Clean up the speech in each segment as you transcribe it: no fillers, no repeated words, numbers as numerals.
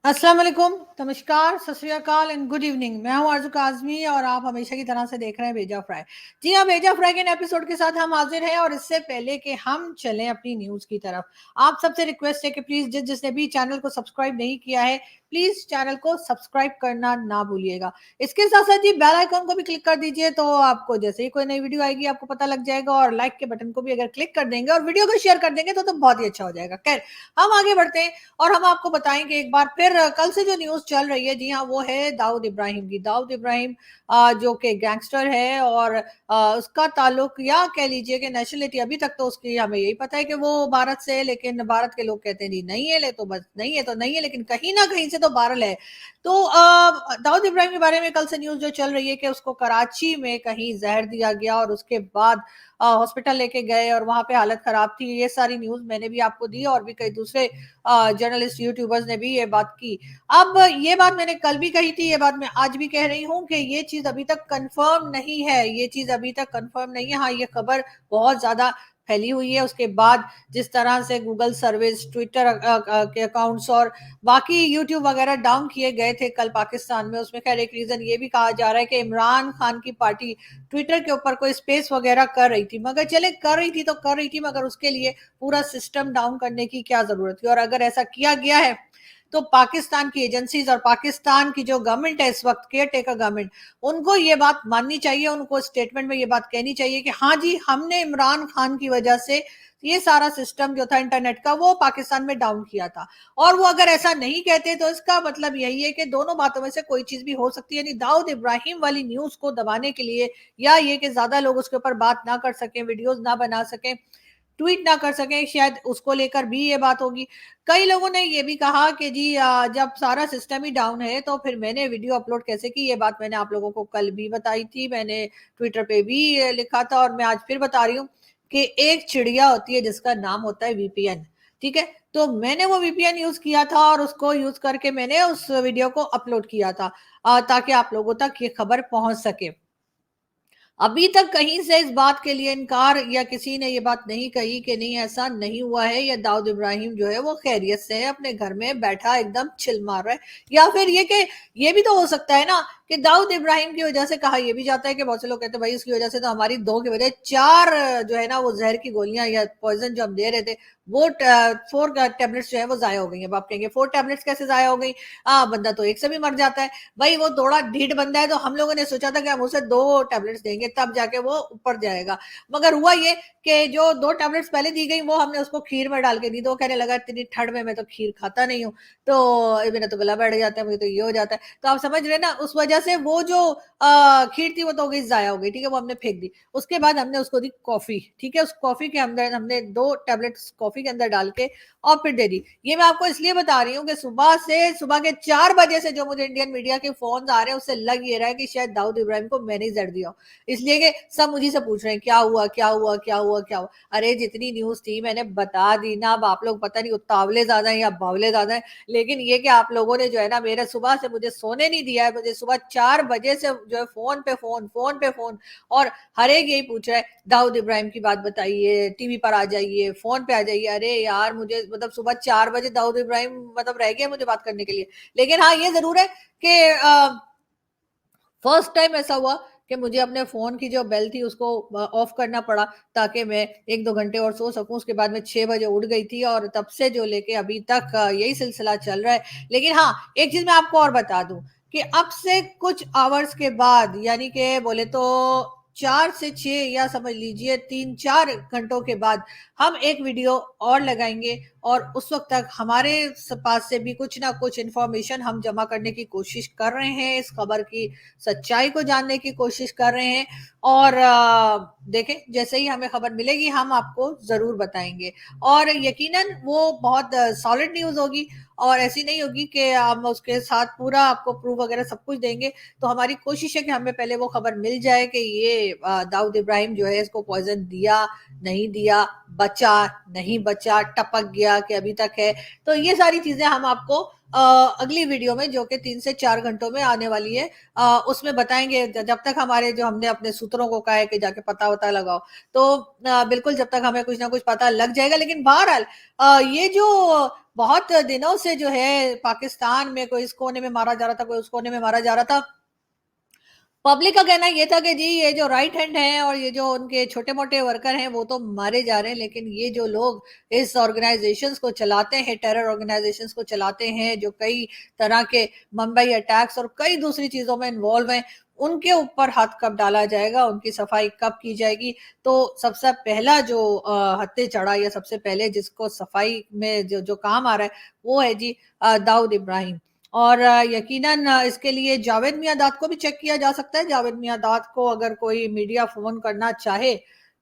अस्सलाम वालेकुम, नमस्कार, सत श्री अकाल एंड गुड इवनिंग। मैं हूं आरज़ू काज़मी और आप हमेशा की तरह से देख रहे हैं भेजा फ्राई। जी हाँ, भेजा फ्राई के नए एपिसोड के साथ हम हाजिर हैं और इससे पहले कि हम चलें अपनी न्यूज़ की तरफ, आप सबसे रिक्वेस्ट है कि प्लीज़ जिसने भी चैनल को सब्सक्राइब नहीं किया है, प्लीज़ चैनल को सब्सक्राइब करना ना भूलिएगा। इसके साथ-साथ जी बेल आइकन को भी क्लिक कर दीजिए, तो आपको जैसे ही कोई नई वीडियो आएगी आपको पता लग जाएगा और लाइक के बटन को भी अगर क्लिक कर देंगे और वीडियो को शेयर कर देंगे तो बहुत ही अच्छा हो जाएगा। खैर, हम आगे बढ़ते हैं और हम आपको बताएंगे एक बार फिर कल से जो न्यूज़ चल रही है, जी हाँ, वो है दाऊद इब्राहिम की। दाऊद इब्राहिम जो कि गैंगस्टर है और उसका ताल्लुक या कह लीजिए कि नेशनलिटी अभी तक तो उसकी हमें यही पता है कि वो भारत से है, लेकिन भारत के लोग कहते हैं जी नहीं है, ले तो बस नहीं है तो नहीं है, लेकिन कहीं ना कहीं से तो बहरल है। तो दाऊद इब्राहिम के बारे में कल से न्यूज़ जो चल रही है कि उसको कराची में कहीं जहर दिया गया और उसके बाद हॉस्पिटल लेके गए और वहां पे हालत खराब थी। ये सारी न्यूज़ मैंने भी आपको दी और भी कई दूसरे जर्नलिस्ट यूट्यूबर्स ने भी ये बात की। अब ये बात मैंने कल भी कही थी, ये बात मैं आज भी कह रही हूँ कि ये चीज अभी तक कंफर्म नहीं है, ये चीज अभी तक कंफर्म नहीं है। हाँ, ये खबर बहुत ज्यादा फैली हुई है। उसके बाद जिस तरह से गूगल सर्विस, ट्विटर के अकाउंट्स और बाकी यूट्यूब वगैरह डाउन किए गए थे कल पाकिस्तान में, उसमें खैर एक रीजन ये भी कहा जा रहा है कि इमरान खान की पार्टी ट्विटर के ऊपर कोई स्पेस वगैरह कर रही थी, मगर चले कर रही थी तो कर रही थी, मगर उसके लिए पूरा सिस्टम डाउन करने की क्या जरूरत थी। और अगर ऐसा किया गया है तो पाकिस्तान की एजेंसीज और पाकिस्तान की जो गवर्नमेंट है इस वक्त, केयर टेकर गवर्नमेंट, उनको ये बात माननी चाहिए, उनको स्टेटमेंट में ये बात कहनी चाहिए कि हाँ जी, हमने इमरान खान की वजह से ये सारा सिस्टम जो था इंटरनेट का वो पाकिस्तान में डाउन किया था। और वो अगर ऐसा नहीं कहते तो इसका मतलब यही है कि दोनों बातों में से कोई चीज भी हो सकती है। यानी दाऊद इब्राहिम वाली न्यूज को दबाने के लिए, या ये कि ज्यादा लोग उसके ऊपर बात ना कर सकें, वीडियोज ना बना सकें, ट्वीट ना कर सकें, शायद उसको लेकर भी ये बात होगी। कई लोगों ने ये भी कहा कि जी जब सारा सिस्टम ही डाउन है तो फिर मैंने वीडियो अपलोड कैसे की। ये बात मैंने आप लोगों को कल भी बताई थी, मैंने ट्विटर पे भी लिखा था और मैं आज फिर बता रही हूँ कि एक चिड़िया होती है जिसका नाम होता है वीपीएन। ठीक है, तो मैंने वो वीपीएन यूज किया था और उसको यूज करके मैंने उस वीडियो को अपलोड किया था ताकि आप लोगों तक ये खबर पहुंच सके। अभी तक कहीं से इस बात के लिए इनकार या किसी ने ये बात नहीं कही कि नहीं ऐसा नहीं हुआ है, या दाऊद इब्राहिम जो है वो खैरियत से है, अपने घर में बैठा एकदम चिल मार रहा है। या फिर ये कि ये भी तो हो सकता है ना कि दाऊद इब्राहिम की वजह से, कहा ये भी जाता है कि बहुत से लोग कहते हैं भाई उसकी वजह से तो हमारी दो की वजह चार जो है ना वो जहर की गोलियां या पॉइजन जो हम दे रहे थे वो 4 टैबलेट्स जो है वो जाया हो गई है। अब आप कहेंगे 4 टैबलेट्स कैसे जाया हो गई, बंदा तो एक से भी मर जाता है। भाई वो थोड़ा ढीठ बंदा है, तो हम लोगों ने सोचा था कि हम उसे 2 टैबलेट्स देंगे तब जाके वो ऊपर जाएगा। मगर हुआ ये कि जो 2 टैबलेट्स पहले दी गई वो हमने उसको खीर में डाल के दी, तो वो कहने लगा इतनी ठंड में मैं तो खीर खाता नहीं हूँ, तो मेरा तो गला बैठ जाता है, मुझे तो ये हो जाता है। तो आप समझ रहे ना, उस वजह से वो जो खीर थी वो तो हो गई जाया हो गई। ठीक है, वो हमने फेंक दी। उसके बाद हमने उसको दी कॉफी। ठीक है, उस कॉफी के अंदर हमने 2 टैबलेट्स कॉफी के अंदर डाल के और फिर दे दी। ये मैं आपको इसलिए बता रही हूँ कि सुबह के 4 बजे से जो मुझे इंडियन मीडिया के फोन आ रहे हैं उससे लग ये रहा है कि शायद दाऊद इब्राहिम को मैंने ही जड़ दिया हो। इसलिए कि सब मुझे से पूछ रहे हैं क्या हुआ क्या हुआ क्या हुआ क्या हुआ। अरे जितनी न्यूज थी मैंने बता दी ना। अब आप लोग पता नहीं उतावले ज्यादा है या बावले ज्यादा है, लेकिन ये कि आप लोगों ने जो है ना मेरे सुबह से मुझे सोने नहीं दिया है। मुझे सुबह 4 बजे से जो है फोन पे फोन, फोन पे फोन, और हर एक यही पूछ रहा है दाऊद इब्राहिम की बात बताइए, टीवी पर आ जाइए, फोन पे आ जाइए। अरे यार, मुझे मतलब सुबह 4 बजे दाऊद इब्राहिम मतलब रह गया मुझे बात करने के लिए। लेकिन हाँ, ये जरूर है कि फर्स्ट टाइम ऐसा हुआ कि मुझे अपने फोन की जो बेल थी उसको ऑफ करना पड़ा ताकि मैं 1-2 घंटे और सो सकूं। उसके बाद मैं 6 बजे उठ गई थी और तब से जो लेके अभी तक यही सिलसिला चल रहा है। लेकिन हाँ, एक चीज मैं आपको और बता दूं कि अब से कुछ आवर्स के बाद, यानी कि बोले तो 4 से 6 या समझ लीजिए 3-4 घंटों के बाद हम एक वीडियो और लगाएंगे और उस वक्त तक हमारे पास से भी कुछ ना कुछ इंफॉर्मेशन हम जमा करने की कोशिश कर रहे हैं, इस खबर की सच्चाई को जानने की कोशिश कर रहे हैं। और देखें, जैसे ही हमें खबर मिलेगी हम आपको जरूर बताएंगे और यकीनन वो बहुत सॉलिड न्यूज होगी और ऐसी नहीं होगी कि हम उसके साथ पूरा आपको प्रूफ वगैरह सब कुछ देंगे। तो हमारी कोशिश है कि हमें पहले वो खबर मिल जाए कि ये दाऊद इब्राहिम जो है इसको पॉइजन दिया नहीं दिया, बचा नहीं बचा, टपक गया कि अभी तक है। तो ये सारी चीजें हम आपको अगली वीडियो में जो कि 3 से 4 घंटों में आने वाली है उसमें बताएंगे। जब तक हमारे जो हमने अपने सूत्रों को कहा है कि जाके पता वता लगाओ, तो बिल्कुल जब तक हमें कुछ ना कुछ पता लग जाएगा। लेकिन बहरहाल ये जो बहुत दिनों से जो है पाकिस्तान में कोई इस कोने में मारा जा रहा था, कोई उस कोने में मारा जा रहा था, पब्लिक का कहना ये था कि जी ये जो राइट हैंड है और ये जो उनके छोटे मोटे वर्कर हैं वो तो मारे जा रहे हैं, लेकिन ये जो लोग इस ऑर्गेनाइजेशंस को चलाते हैं, टेरर ऑर्गेनाइजेशंस को चलाते हैं, जो कई तरह के मुंबई अटैक्स और कई दूसरी चीजों में इन्वॉल्व हैं, उनके ऊपर हाथ कब डाला जाएगा, उनकी सफाई कब की जाएगी। तो सबसे पहला जो हत्थे चढ़ा या सबसे पहले जिसको सफाई में जो जो काम आ रहा है वो है जी दाऊद इब्राहिम। और यकीनन इसके लिए जावेद मियांदाद को भी चेक किया जा सकता है। जावेद मियांदाद को अगर कोई मीडिया फोन करना चाहे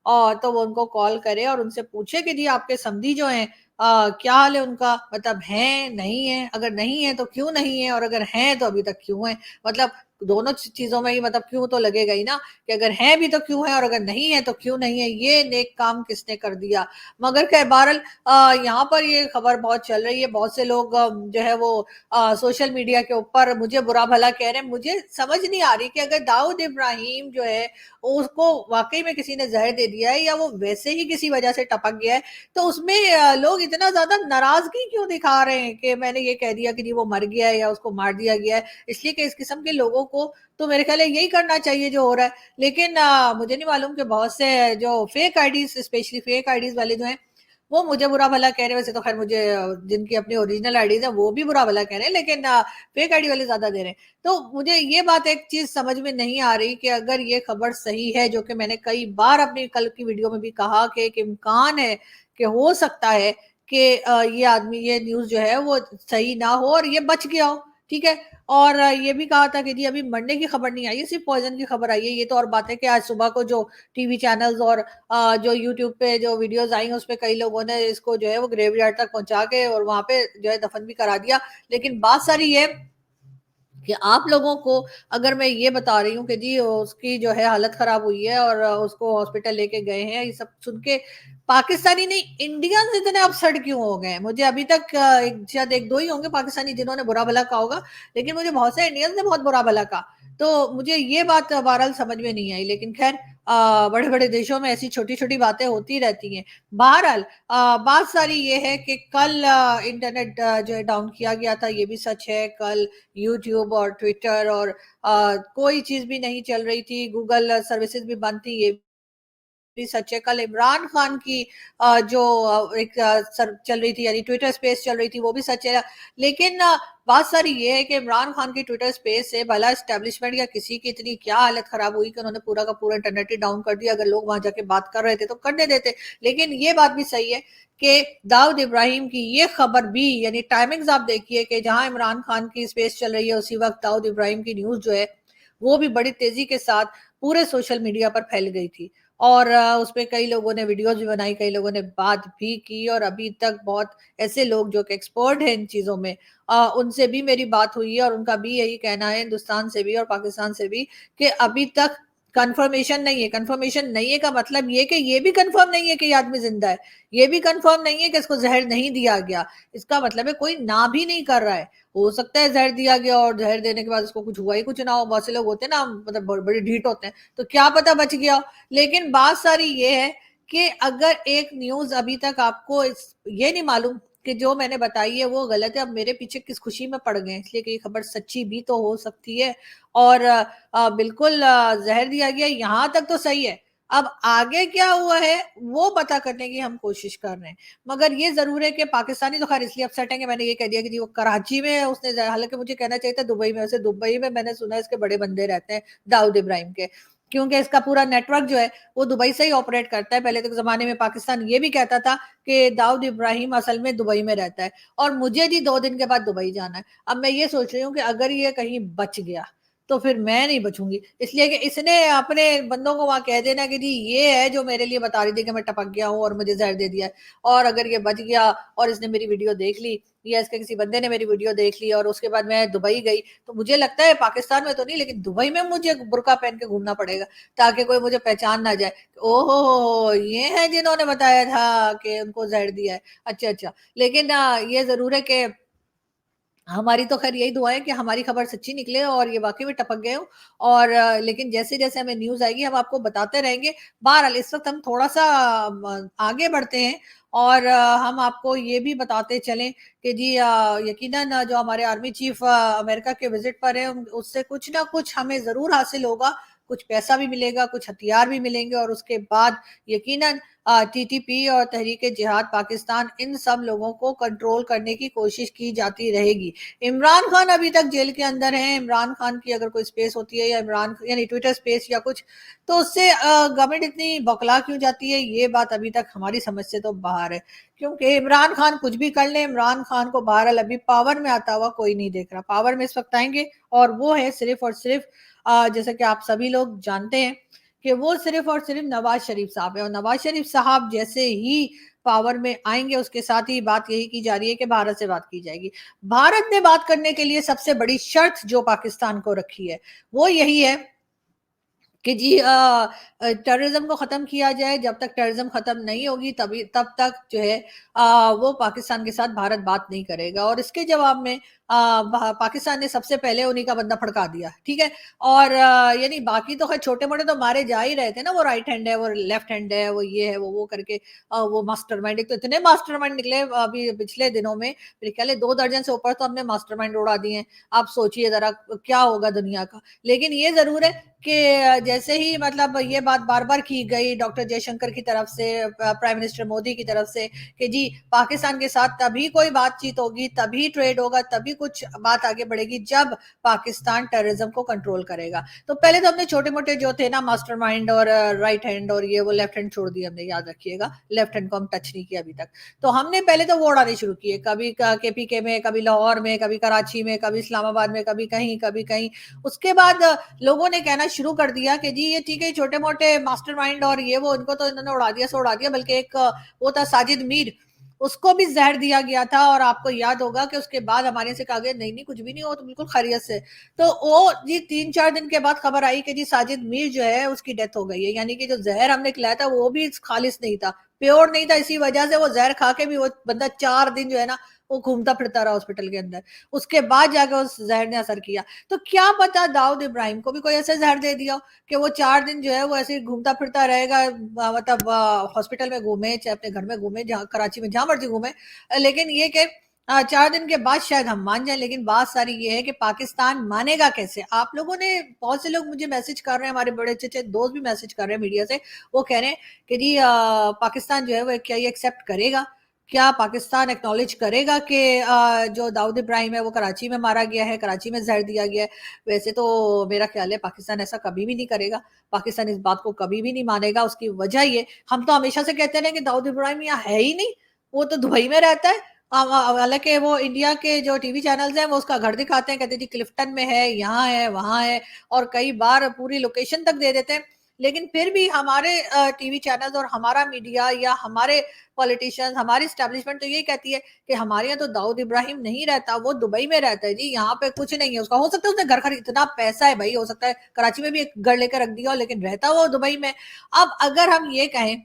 और तो वो उनको कॉल करे और उनसे पूछे कि जी आपके समधी जो हैं क्या हाल है उनका, मतलब है नहीं है, अगर नहीं है तो क्यों नहीं है, और अगर हैं तो अभी तक क्यों है। मतलब दोनों चीजों में ही मतलब क्यों तो लगेगा ही ना, कि अगर हैं भी तो क्यों है और अगर नहीं है तो क्यों नहीं है, ये नेक काम किसने कर दिया। मगर खैर बहरहाल यहाँ पर ये खबर बहुत चल रही है, बहुत से लोग जो है वो सोशल मीडिया के ऊपर मुझे बुरा भला कह रहे हैं। मुझे समझ नहीं आ रही कि अगर दाऊद इब्राहिम जो है उसको वाकई में किसी ने जहर दे दिया है या वो वैसे ही किसी वजह से टपक गया है, तो उसमें लोग इतना ज्यादा नाराजगी क्यों दिखा रहे हैं कि मैंने ये कह दिया कि नहीं वो मर गया है या उसको मार दिया गया है। इसलिए कि इस किस्म के लोगों को तो मेरे ख्याल है यही करना चाहिए जो हो रहा है। लेकिन मुझे नहीं मालूम कि बहुत से जो fake IDs, specially fake IDs वाले जो हैं वो मुझे बुरा भला कह रहे हैं। वैसे तो खैर मुझे जिनकी अपनी ओरिजिनल आईडीज है वो भी बुरा भला कह रहे हैं, लेकिन फेक आईडी वाले ज्यादा दे रहे हैं। तो मुझे ये बात एक चीज समझ में नहीं आ रही कि अगर ये खबर सही है, जो कि मैंने कई बार अपनी कल की वीडियो में भी कहा कि एक इम्कान है कि हो सकता है कि ये आदमी, ये न्यूज जो है वो सही ना हो और ये बच गया हो, ठीक है। और ये भी कहा था कि जी अभी मरने की खबर नहीं आई है, सिर्फ पॉइजन की खबर आई है। ये तो और बात है कि आज सुबह को जो टीवी चैनल्स और जो यूट्यूब पे जो वीडियोस आई हैं उसपे कई लोगों ने इसको जो है वो ग्रेवयार्ड तक पहुंचा के और वहां पे जो है दफन भी करा दिया। लेकिन बात सारी है कि आप लोगों को अगर मैं ये बता रही हूँ कि जी उसकी जो है हालत खराब हुई है और उसको हॉस्पिटल लेके गए हैं, ये सब सुन के पाकिस्तानी नहीं इंडियंस इतने अपसेट क्यों हो गए। मुझे अभी तक शायद एक दो ही होंगे पाकिस्तानी जिन्होंने बुरा भला कहा होगा, लेकिन मुझे बहुत से इंडियंस ने बहुत बुरा भला कहा। तो मुझे ये बात बहरहाल समझ में नहीं आई। लेकिन खैर बड़े बड़े देशों में ऐसी छोटी छोटी बातें होती रहती हैं। बहरहाल बात सारी ये है कि कल इंटरनेट जो है डाउन किया गया था, ये भी सच है। कल यूट्यूब और ट्विटर और कोई चीज भी नहीं चल रही थी, गूगल सर्विसेज भी बंद थी, ये भी सच है। कल इमरान खान की जो एक चल रही थी, यानी ट्विटर स्पेस चल रही थी, वो भी सच है। लेकिन बात सारी ये है कि इमरान खान की ट्विटर स्पेस से भला एस्टेब्लिशमेंट या किसी की इतनी क्या हालत खराब हुई कि उन्होंने पूरा का पूरा इंटरनेट ही डाउन कर दिया। अगर लोग वहां जाके बात कर रहे थे तो करने देते। लेकिन ये बात भी सही है कि दाऊद इब्राहिम की ये खबर भी, यानी टाइमिंग्स आप देखिए कि जहां इमरान खान की स्पेस चल रही है उसी वक्त दाऊद इब्राहिम की न्यूज जो है वो भी बड़ी तेजी के साथ पूरे सोशल मीडिया पर फैल गई थी। और उसपे कई लोगों ने वीडियोस भी बनाई, कई लोगों ने बात भी की, और अभी तक बहुत ऐसे लोग जो कि एक्सपर्ट हैं इन चीजों में उनसे भी मेरी बात हुई है और उनका भी यही कहना है, हिंदुस्तान से भी और पाकिस्तान से भी, कि अभी तक कंफर्मेशन नहीं है। कंफर्मेशन नहीं है का मतलब ये कि ये भी कंफर्म नहीं है कि ये आदमी जिंदा है, ये भी कंफर्म नहीं है कि इसको जहर नहीं दिया गया। इसका मतलब है कोई ना भी नहीं कर रहा है। हो सकता है जहर दिया गया और जहर देने के बाद उसको कुछ हुआ ही कुछ ना हो। बहुत से लोग होते हैं ना, मतलब बड़े ढीठ होते हैं, तो क्या पता बच गया हो। लेकिन बात सारी ये है कि अगर एक न्यूज अभी तक आपको ये नहीं मालूम कि जो मैंने बताई है वो गलत है, अब मेरे पीछे किस खुशी में पड़ गए, इसलिए कि ये खबर सच्ची भी तो हो सकती है। और बिल्कुल जहर दिया गया यहाँ तक तो सही है। अब आगे क्या हुआ है वो पता करने की हम कोशिश कर रहे हैं। मगर ये जरूर है कि पाकिस्तानी तो खैर इसलिए अपसेट है कि मैंने ये कह दिया कि जी वो कराची में उसने, हालांकि मुझे कहना चाहिए था दुबई में, वैसे दुबई में मैंने सुना है इसके बड़े बंदे रहते हैं दाऊद इब्राहिम के, क्योंकि इसका पूरा नेटवर्क जो है वो दुबई से ही ऑपरेट करता है। पहले तो जमाने में पाकिस्तान ये भी कहता था कि दाऊद इब्राहिम असल में दुबई में रहता है, और मुझे जी 2 दिन के बाद दुबई जाना है। अब मैं ये सोच रही हूँ कि अगर ये कहीं बच गया تو پھر میں نہیں بچوں گی، اس لیے کہ اس نے اپنے بندوں کو وہاں کہہ دینا کہ جی یہ ہے جو میرے لیے بتا رہی تھی کہ میں ٹپک گیا ہوں اور مجھے زہر دے دیا ہے، اور اگر یہ بچ گیا اور اس نے میری ویڈیو دیکھ لی یا اس کے کسی بندے نے میری ویڈیو دیکھ لی اور اس کے بعد میں دبئی گئی، تو مجھے لگتا ہے پاکستان میں تو نہیں لیکن دبئی میں مجھے برقع پہن کے گھومنا پڑے گا تاکہ کوئی مجھے پہچان نہ جائے، او ہو یہ ہیں جنہوں نے بتایا تھا کہ ان کو زہر دیا ہے، اچھا اچھا۔ لیکن یہ ضرور ہے کہ ہماری تو خیر یہی دعا ہے کہ ہماری خبر سچی نکلے اور یہ واقعی میں ٹپک گئے ہوں، اور لیکن جیسے جیسے ہمیں نیوز آئے گی ہم آپ کو بتاتے رہیں گے۔ بہرحال اس وقت ہم تھوڑا سا آگے بڑھتے ہیں اور ہم آپ کو یہ بھی بتاتے چلیں کہ جی یقیناً جو ہمارے آرمی چیف امریکہ کے وزٹ پر ہیں اس سے کچھ نہ کچھ ہمیں ضرور حاصل ہوگا، کچھ پیسہ بھی ملے گا، کچھ ہتھیار بھی ملیں گے، اور اس کے بعد یقیناً ٹی ٹی پی اور تحریک جہاد پاکستان ان سب لوگوں کو کنٹرول کرنے کی کوشش کی جاتی رہے گی۔ عمران خان ابھی تک جیل کے اندر ہیں، عمران خان کی اگر کوئی سپیس ہوتی ہے یا عمران یعنی ٹویٹر سپیس یا کچھ، تو اس سے گورنمنٹ اتنی بکلا کیوں جاتی ہے، یہ بات ابھی تک ہماری سمجھ سے تو باہر ہے، کیونکہ عمران خان کچھ بھی کر لیں، عمران خان کو بہرحال ابھی پاور میں آتا ہوا کوئی نہیں دیکھ رہا، پاور میں اس وقت آئیں گے اور وہ ہے صرف اور صرف جیسا کہ آپ سبھی لوگ جانتے ہیں کہ وہ صرف اور صرف نواز شریف صاحب ہے، اور نواز شریف صاحب جیسے ہی پاور میں آئیں گے اس کے ساتھ ہی بات یہی کی جا رہی ہے کہ بھارت سے بات کی جائے گی۔ بھارت نے بات کرنے کے لیے سب سے بڑی شرط جو پاکستان کو رکھی ہے وہ یہی ہے کہ جی ٹیررزم کو ختم کیا جائے، جب تک ٹیررزم ختم نہیں ہوگی تب تک جو ہے وہ پاکستان کے ساتھ بھارت بات نہیں کرے گا، اور اس کے جواب میں پاکستان نے سب سے پہلے انہی کا بندہ پھڑکا دیا، ٹھیک ہے، اور یعنی باقی تو خیر چھوٹے موٹے تو مارے جا ہی رہے تھے نا، وہ رائٹ ہینڈ ہے، وہ لیفٹ ہینڈ ہے، وہ یہ ہے وہ کر کے وہ ماسٹر مائنڈ، ایک تو اتنے ماسٹر مائنڈ نکلے ابھی پچھلے دنوں میں، میرے خیال ہے 2 درجن سے اوپر تو ہم نے ماسٹر مائنڈ اڑا دیے ہیں، آپ سوچئے ذرا کیا ہوگا دنیا کا۔ لیکن یہ ضرور ہے کہ جیسے ہی مطلب یہ بات بار بار کی گئی ڈاکٹر جے شنکر کی طرف سے، پرائم منسٹر مودی کی طرف سے کہ جی پاکستان کے ساتھ تبھی کوئی بات چیت ہوگی، تبھی ٹریڈ ہوگا، تبھی کچھ بات آگے بڑھے گی جب پاکستان ٹیررزم کو کنٹرول کرے گا۔ تو پہلے تو ہم نے چھوٹے موٹے جو تھے نا ماسٹر مائنڈ اور رائٹ ہینڈ اور یہ وہ لیفٹ ہینڈ چھوڑ دیا ہم نے، یاد رکھیے گا لیفٹ ہینڈ کو ہم ٹچ نہیں کیا ابھی تک، تو ہم نے پہلے تو وہ اڑانے شروع کیے، کبھی کے پی کے میں، کبھی لاہور میں، کبھی کراچی میں، کبھی اسلام آباد میں، کبھی کہیں کبھی کہیں۔ اس کے بعد لوگوں نے کہنا شروع کر دیا کہ جی یہ ٹھیک ہے چھوٹے موٹے ماسٹر مائنڈ اور یہ وہ ان کو تو انہوں نے اڑا دیا سو اڑا دیا، بلکہ ایک وہ تھا ساجد میر، اس کو بھی زہر دیا گیا تھا، اور آپ کو یاد ہوگا کہ اس کے بعد ہمارے سے کہا گیا نہیں نہیں کچھ بھی نہیں ہو تو بالکل خیریت سے، تو وہ جی 3-4 دن کے بعد خبر آئی کہ جی ساجد میر جو ہے اس کی ڈیتھ ہو گئی ہے، یعنی کہ جو زہر ہم نے کھلایا تھا وہ بھی خالص نہیں تھا، پیور نہیں تھا، اسی وجہ سے وہ زہر کھا کے بھی وہ بندہ 4 دن جو ہے نا وہ گھومتا پھرتا رہا ہاسپٹل کے اندر، اس کے بعد جا کے اس زہر نے اثر کیا۔ تو کیا پتا داؤد ابراہیم کو بھی کوئی ایسے زہر دے دیا ہو کہ وہ 4 دن جو ہے وہ ایسے گھومتا پھرتا رہے گا، مطلب ہاسپٹل میں گھومے چاہے اپنے گھر میں گھومے، جہاں کراچی میں جہاں مرضی گھومے، لیکن یہ کہ 4 دن کے بعد شاید ہم مان جائیں، لیکن بات ساری یہ ہے کہ پاکستان مانے گا کیسے؟ آپ لوگوں نے بہت سے لوگ مجھے میسج کر رہے ہیں، ہمارے بڑے اچھے اچھے دوست بھی میسج کر رہے ہیں میڈیا سے، وہ کہہ رہے ہیں کہ جی پاکستان جو ہے وہ کیا یہ ایکسیپٹ کرے گا، کیا پاکستان ایکنالج کرے گا کہ جو داؤد ابراہیم ہے وہ کراچی میں مارا گیا ہے، کراچی میں زہر دیا گیا ہے؟ ویسے تو میرا خیال ہے پاکستان ایسا کبھی بھی نہیں کرے گا، پاکستان اس بات کو کبھی بھی نہیں مانے گا، اس کی وجہ یہ ہم تو ہمیشہ سے کہتے ہیں کہ داؤد ابراہیم یہاں ہے ہی نہیں، وہ تو دبئی میں رہتا ہے، حالانکہ وہ انڈیا کے جو ٹی وی چینلز ہیں وہ اس کا گھر دکھاتے ہیں، کہتے ہیں جی کلفٹن میں ہے، یہاں ہے، وہاں ہے، اور کئی بار پوری لوکیشن تک دے دیتے ہیں، لیکن پھر بھی ہمارے ٹی وی چینلز اور ہمارا میڈیا یا ہمارے پولیٹیشینز، ہماری اسٹیبلشمنٹ تو یہی کہتی ہے کہ ہمارے یہاں تو داؤد ابراہیم نہیں رہتا، وہ دبئی میں رہتا ہے، جی یہاں پہ کچھ نہیں ہے اس کا، ہو سکتا ہے اس نے گھر خرید، اتنا پیسہ ہے بھائی، ہو سکتا ہے کراچی میں بھی ایک گھر لے کے رکھ دیا ہو، لیکن رہتا وہ دبئی میں۔ اب اگر ہم یہ کہیں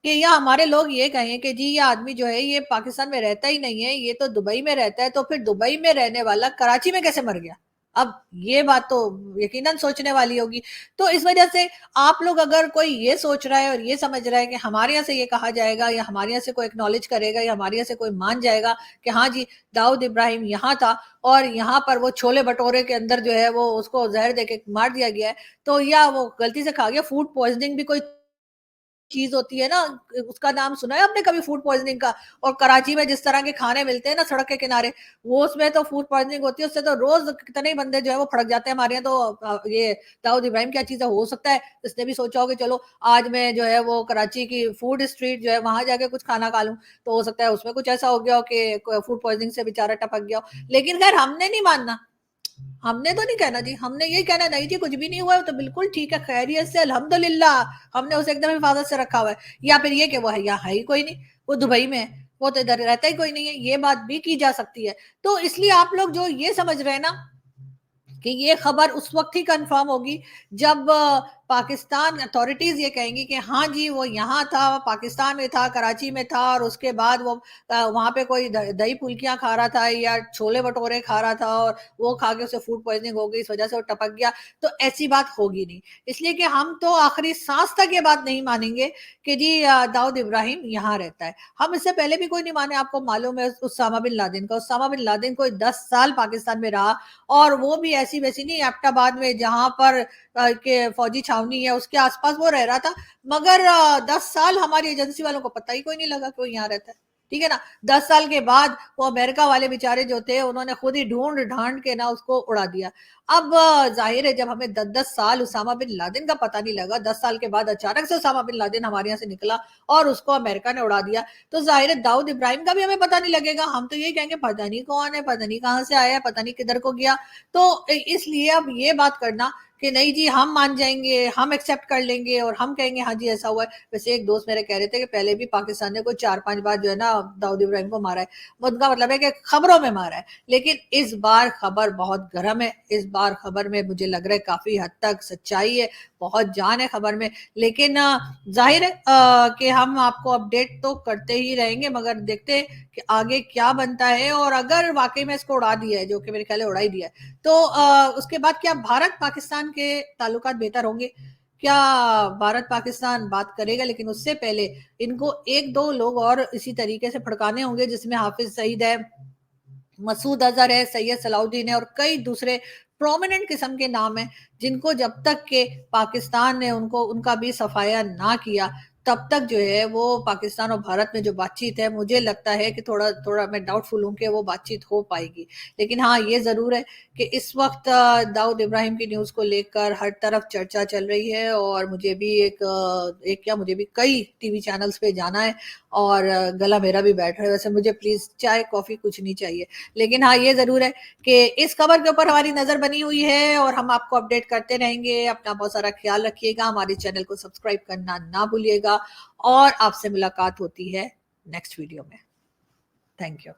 کہ یا ہمارے لوگ یہ کہیں کہ جی یہ آدمی جو ہے یہ پاکستان میں رہتا ہی نہیں ہے، یہ تو دبئی میں رہتا ہے، تو پھر دبئی میں رہنے والا کراچی میں کیسے مر گیا؟ اب یہ بات تو یقیناً سوچنے والی ہوگی، تو اس وجہ سے آپ لوگ اگر کوئی یہ سوچ رہا ہے اور یہ سمجھ رہا ہے کہ ہمارے یہاں سے یہ کہا جائے گا یا ہمارے یہاں سے کوئی اکنالج کرے گا یا ہمارے یہاں سے کوئی مان جائے گا کہ ہاں جی داؤد ابراہیم یہاں تھا اور یہاں پر وہ چھولے بٹورے کے اندر جو ہے وہ اس کو زہر دے کے مار دیا گیا ہے، تو یا وہ غلطی سے کھا گیا، فوڈ پوائزننگ بھی کوئی چیز ہوتی ہے نا، اس کا نام سنا ہے آپ نے کبھی فوڈ پوائزننگ کا؟ اور کراچی میں جس طرح کے کھانے ملتے ہیں نا سڑک کے کنارے، وہ اس میں تو فوڈ پوائزننگ ہوتی ہے، اس سے تو روز کتنے ہی بندے جو ہے وہ پھڑک جاتے ہیں ہمارے یہاں، تو یہ داؤد ابراہیم کیا چیز ہے، ہو سکتا ہے اس نے بھی سوچا ہو کہ چلو آج میں جو ہے وہ کراچی کی فوڈ اسٹریٹ جو ہے وہاں جا کے کچھ کھانا کھا لوں، تو ہو سکتا ہے اس میں کچھ ایسا ہو گیا ہو کہ فوڈ پوائزننگ سے بیچارہ ٹپک گیا ہو، لیکن خیر ہم نے نہیں ماننا، हमने तो नहीं कहना जी, हमने यही कहना नहीं जी कुछ भी नहीं हुआ है तो बिल्कुल ठीक है, खैरियत से अल्हम्दुलिल्लाह, हमने उसे एकदम हिफाजत से रखा हुआ है। या फिर ये कि वो है यहाँ है ही कोई नहीं, वो दुबई में है, वो तो इधर रहता ही कोई नहीं है, ये बात भी की जा सकती है। तो इसलिए आप लोग जो ये समझ रहे हैं ना कि ये खबर उस वक्त ही कंफर्म होगी जब पाकिस्तान अथॉरिटीज ये कहेंगी कि हाँ जी वो यहाँ था, पाकिस्तान में था, कराची में था, और उसके बाद वो वहां पे कोई दही फुल्कियां खा रहा था या छोले भटूरे खा रहा था और वो खा के उसे फूड पॉइजनिंग हो गई, इस वजह से वो टपक गया। तो ऐसी बात होगी नहीं, इसलिए कि हम तो आखिरी सांस तक ये बात नहीं मानेंगे कि जी दाऊद इब्राहिम यहाँ रहता है। हम इससे पहले भी कोई नहीं माने, आपको मालूम है उसामा बिन लादेन का, उसामा बिन लादेन कोई 10 साल पाकिस्तान में रहा, और वो भी ऐसी वैसी नहीं, एबटाबाद में जहां पर के फौजी छावनी है उसके आसपास वो रह रहा था। मगर 10 साल हमारी एजेंसी वालों को पता ही कोई नहीं लगा कि वो यहाँ रहता है, ठीक है ना। 10 साल के बाद वो अमेरिका वाले बेचारे जो थे उन्होंने खुद ही ढूंढ ढांड के ना उसको उड़ा दिया। अब जाहिर है जब हमें 10 10 साल उसामा बिन लादेन का पता नहीं लगा, 10 साल के बाद अचानक से उसामा बिन लादेन हमारे यहाँ से निकला और उसको अमेरिका ने उड़ा दिया, तो जाहिर है दाऊद इब्राहिम का भी हमें पता नहीं लगेगा। हम तो यही कहेंगे पता नहीं कौन है, पता नहीं कहाँ से आया, पता नहीं किधर को गया। तो इसलिए अब ये बात करना कि नहीं जी हम मान जाएंगे, हम एक्सेप्ट कर लेंगे और हम कहेंगे हाँ जी ऐसा हुआ है। वैसे एक दोस्त मेरे कह रहे थे कि पहले भी पाकिस्तान ने कोई 4 5 बार जो है ना दाऊद इब्राहिम को मारा है, उनका मतलब है कि खबरों में मारा है, लेकिन इस बार खबर बहुत गर्म है। इस बार खबर में मुझे लग रहा है काफी हद तक सच्चाई है, बहुत जान है खबर में। लेकिन जाहिर है कि हम आपको अपडेट तो करते ही रहेंगे, मगर देखते हैं कि आगे क्या बनता है। और अगर वाकई में इसको उड़ा दिया है, जो कि मेरे ख्याल उड़ा ही दिया है, तो उसके बाद क्या भारत पाकिस्तान के ताल्लुकात बेहतर होंगे? क्या भारत पाकिस्तान बात करेगा? लेकिन उससे पहले इनको एक दो लोग और इसी तरीके से फड़काने होंगे, जिसमें हाफिज सईद है, मसूद अजहर है, सैयद सलाउद्दीन है और कई दूसरे प्रोमिनेंट किस्म के नाम है, जिनको जब तक के पाकिस्तान ने उनको उनका भी सफाया ना किया तब तक जो है वो पाकिस्तान और भारत में जो बातचीत है, मुझे लगता है कि थोड़ा थोड़ा मैं डाउटफुल हूँ कि वो बातचीत हो पाएगी। लेकिन हाँ ये जरूर है कि इस वक्त दाऊद इब्राहिम की न्यूज को लेकर हर तरफ चर्चा चल रही है, और मुझे भी एक क्या मुझे भी कई टीवी चैनल्स पे जाना है, और गला मेरा भी बैठ रहा है। वैसे मुझे प्लीज चाय कॉफी कुछ नहीं चाहिए, लेकिन हाँ ये जरूर है कि इस खबर के ऊपर हमारी नजर बनी हुई है और हम आपको अपडेट करते रहेंगे। अपना बहुत सारा ख्याल रखिएगा, हमारे चैनल को सब्सक्राइब करना ना भूलिएगा, और आपसे मुलाकात होती है नेक्स्ट वीडियो में। Thank you.